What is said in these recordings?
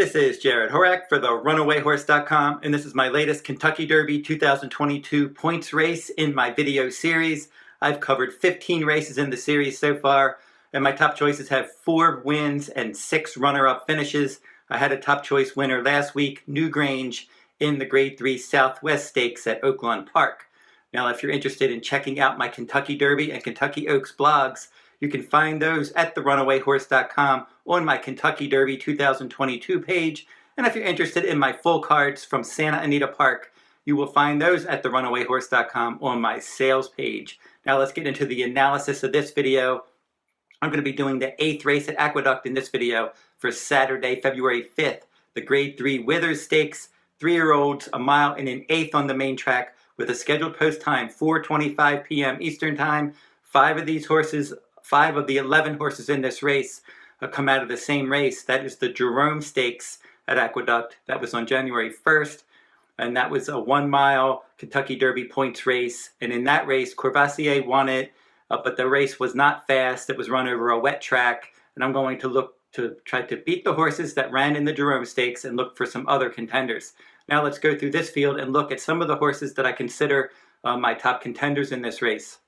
This is Jarrod Horak for the RunawayHorse.com, and this is my latest Kentucky Derby 2022 points race in my video series. I've covered 15 races in the series so far, and my top choices have 4 wins and 6 runner-up finishes. I had a top choice winner last week, Newgrange, in the Grade 3 Southwest Stakes at Oaklawn Park. Now, if you're interested in checking out my Kentucky Derby and Kentucky Oaks blogs, you can find those at the RunawayHorse.com on my Kentucky Derby 2022 page. And if you're interested in my full cards from Santa Anita Park, you will find those at the RunawayHorse.com on my sales page. Now let's get into the analysis of this video. I'm going to be doing the 8th race at Aqueduct in this video for Saturday, February 5th. The Grade 3 Withers Stakes, 3-year-olds, a mile and an eighth on the main track with a scheduled post time, 4:25 p.m. Eastern Time. 5 of the 11 horses in this race come out of the same race. That is the Jerome Stakes at Aqueduct. That was on January 1st, and that was a 1-mile Kentucky Derby points race. And in that race, Courvoisier won it, but the race was not fast. It was run over a wet track, and I'm going to look to try to beat the horses that ran in the Jerome Stakes and look for some other contenders. Now let's go through this field and look at some of the horses that I consider my top contenders in this race.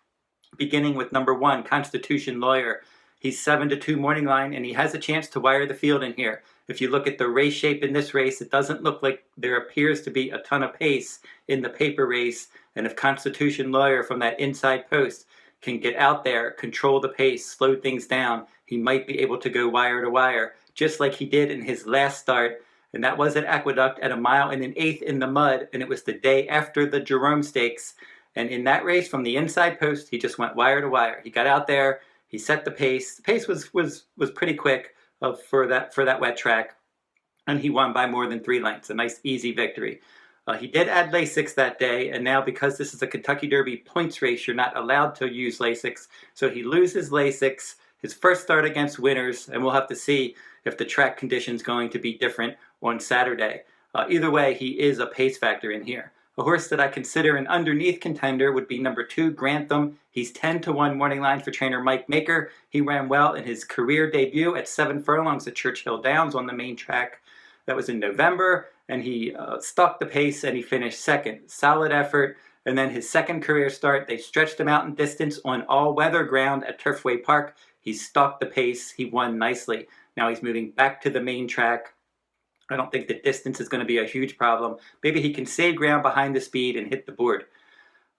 Beginning with number 1, Constitutionlawyer. He's 7-2 morning line, and he has a chance to wire the field in here. If you look at the race shape in this race, it doesn't look like there appears to be a ton of pace in the paper race. And if Constitutionlawyer from that inside post can get out there, control the pace, slow things down, he might be able to go wire to wire, just like he did in his last start. And that was at Aqueduct at 1 mile and an eighth in the mud, and it was the day after the Jerome Stakes. And in that race, from the inside post, he just went wire to wire. He got out there, he set the pace. The pace was pretty quick for that wet track, and he won by more than 3 lengths. A nice, easy victory. He did add Lasix that day, and now because this is a Kentucky Derby points race, you're not allowed to use Lasix. So he loses Lasix, his first start against winners, and we'll have to see if the track condition's going to be different on Saturday. Either way, he is a pace factor in here. A horse that I consider an underneath contender would be number 2, Grantham. He's 10-1 morning line for trainer Mike Maker. He ran well in his career debut at 7 furlongs at Churchill Downs on the main track. That was in November, and he stalked the pace and he finished 2nd. Solid effort. And then his second career start, they stretched him out in distance on all-weather ground at Turfway Park. He stalked the pace. He won nicely. Now he's moving back to the main track. I don't think the distance is going to be a huge problem. Maybe he can save ground behind the speed and hit the board.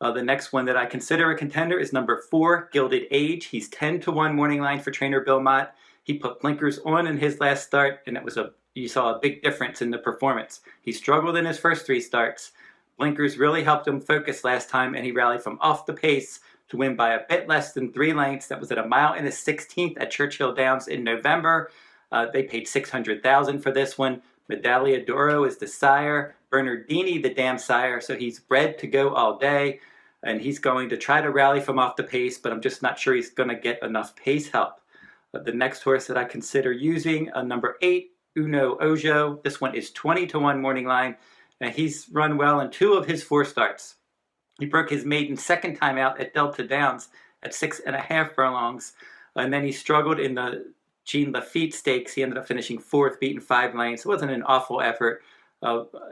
The next one that I consider a contender is number 4, Gilded Age. He's 10-1 morning line for trainer Bill Mott. He put blinkers on in his last start, and you saw a big difference in the performance. He struggled in his first 3 starts. Blinkers really helped him focus last time, and he rallied from off the pace to win by a bit less than 3 lengths. That was at 1 mile and a 16th at Churchill Downs in November. They paid $600,000 for this one. Medaglia d'Oro is the sire, Bernardini the dam sire, so he's bred to go all day, and he's going to try to rally from off the pace, but I'm just not sure he's going to get enough pace help. The next horse that I consider using, number 8, Uno Ojo. This one is 20-1 morning line, and he's run well in 2 of his 4 starts. He broke his maiden second time out at Delta Downs at 6.5 furlongs, and then he struggled in the Jean Lafitte Stakes. He ended up finishing 4th, beaten 5 lengths. It wasn't an awful effort.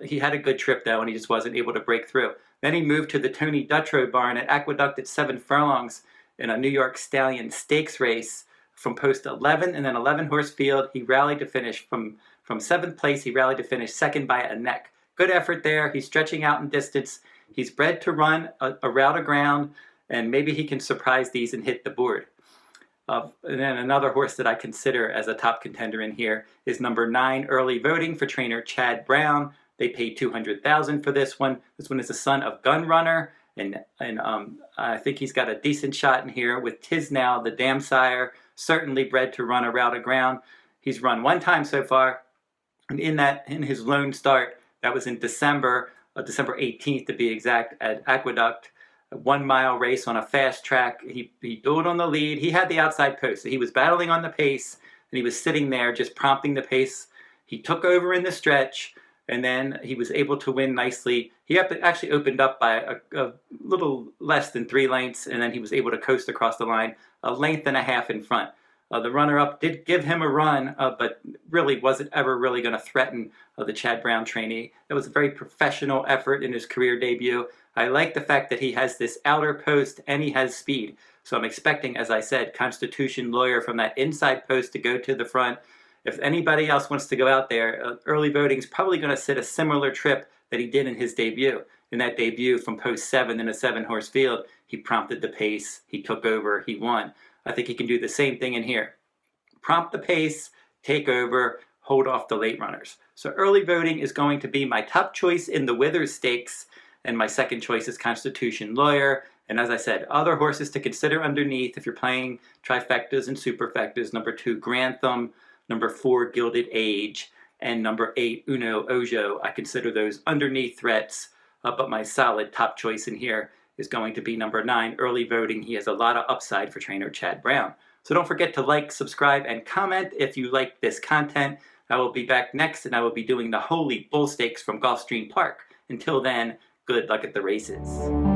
He had a good trip, though, and he just wasn't able to break through. Then he moved to the Tony Dutrow barn at Aqueduct at 7 furlongs in a New York Stallion Stakes race from post 11 and then 11 horse field. He rallied to finish from 7th place. He rallied to finish 2nd by a neck. Good effort there. He's stretching out in distance. He's bred to run a route of ground, and maybe he can surprise these and hit the board. And then another horse that I consider as a top contender in here is number 9, Early Voting for trainer Chad Brown. They paid $200,000 for this one. This one is the son of Gun Runner, and I think he's got a decent shot in here with Tisnow, the dam sire, certainly bred to run a route of ground. He's run 1 time so far, and in his lone start, that was in December 18th to be exact, at Aqueduct. A 1-mile race on a fast track. He dueled on the lead. He had the outside post. So he was battling on the pace, and he was sitting there just prompting the pace. He took over in the stretch, and then he was able to win nicely. He actually opened up by a little less than 3 lengths, and then he was able to coast across the line, 1.5 lengths in front. The runner-up did give him a run, but really wasn't ever really going to threaten the Chad Brown trainee. It was a very professional effort in his career debut. I like the fact that he has this outer post and he has speed. So I'm expecting, as I said, Constitutionlawyer from that inside post to go to the front. If anybody else wants to go out there, early voting is probably going to sit a similar trip that he did in his debut. In that debut from post 7 in a 7-horse field, he prompted the pace, he took over, he won. I think he can do the same thing in here. Prompt the pace, take over, hold off the late runners. So early voting is going to be my top choice in the Withers Stakes, and my second choice is Constitutionlawyer. And as I said, other horses to consider underneath if you're playing trifectas and superfectas. Number 2, Grantham. Number 4, Gilded Age. And number 8, Uno Ojo. I consider those underneath threats, but my solid top choice in here is going to be number 9, Early Voting. He has a lot of upside for trainer Chad Brown. So don't forget to like, subscribe, and comment if you like this content. I will be back next, and I will be doing the Holy Bull Stakes from Gulfstream Park. Until then, good luck at the races.